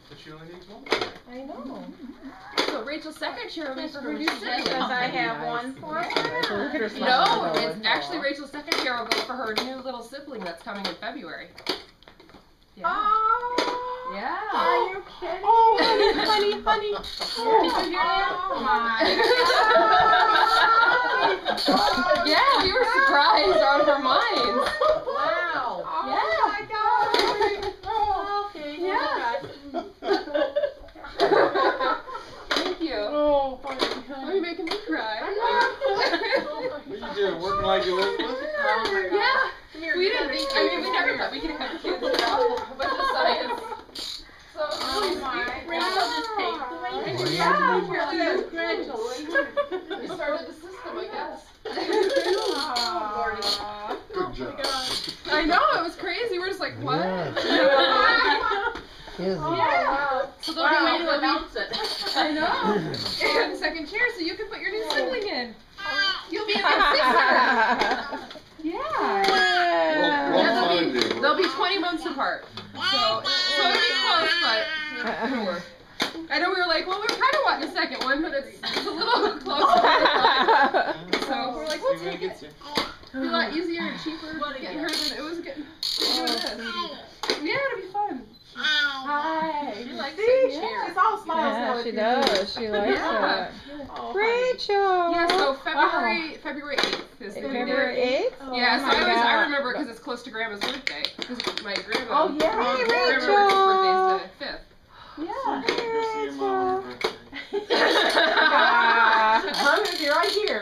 But she only needs one. I know. So Rachel's second cheerleader for her new sibling. Because I have one for her. No, it's actually Rachel's second cheer will go for her new little sibling that's coming in February. Yeah. Oh. Yeah. Are you kidding? Oh, honey. Oh my God. Yeah, we were surprised on her minds. Wow. Yeah. Oh my God. Okay. Yeah. Thank you. Oh, funny. Are you making me cry? What are you doing? Working like Elizabeth? Yeah. We didn't think, I mean, we never thought we could have kids without a bunch of science. So it's really sweet. Rachel just paid for it. Yeah, really is. Congratulations. We started the system, I guess. Good job. I know, it was crazy. We're just like, what? Yeah. So What a way to they'll announce it. I know. And the second chair, so you can put your new sibling in. You'll be a big sister. Yeah. They'll be 20 months apart. So it'll be close, but it'll work. I know we were like, well, we were kind of wanting a second one, but it's a little closer. So we're like, we'll take it. It'll be a lot easier and cheaper getting her than it was getting doing this. Yeah, it'll be fun. Hi. She likes it. She's all smiles now. Yeah, she does. She likes Yeah. it. Rachel. Yeah, so February 8th is the February 8th? Yeah, so Oh my God. I remember because it's close to Grandma's birthday. Because my grandma. Oh, yeah. Hey, Grandma's Rachel. birthday's the 5th. Yeah. Go see your mom on her birthday. I'm gonna be right here.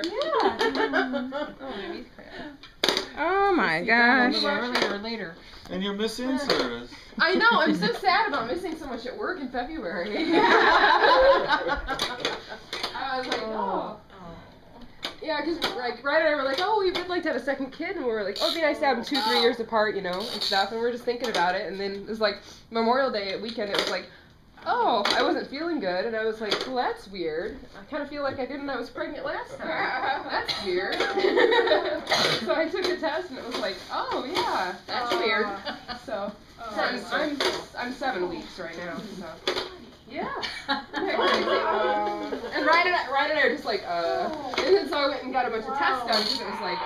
Oh, maybe cry. Oh my gosh. Earlier or later. And you're missing service. I know, I'm so sad about missing so much at work in February. I was like, oh. Yeah, because like Ryan and I were like, oh, we would like to have a second kid, and we were like, oh, it'd be nice to have them 2-3 years apart, you know, and stuff. And we were just thinking about it, and then it was like Memorial Day weekend. It was like, oh, I wasn't feeling good, and I was like, well, that's weird. I kind of feel like I did when I was pregnant last time. That's weird. So I took a test, and it was like, oh yeah, that's weird. So I'm 7 weeks right now. So. Yeah. And Ryan and I are just like, and then so I went and got a bunch of tests done because it was like,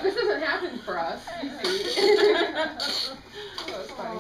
this doesn't happen for us, you see. So it was funny.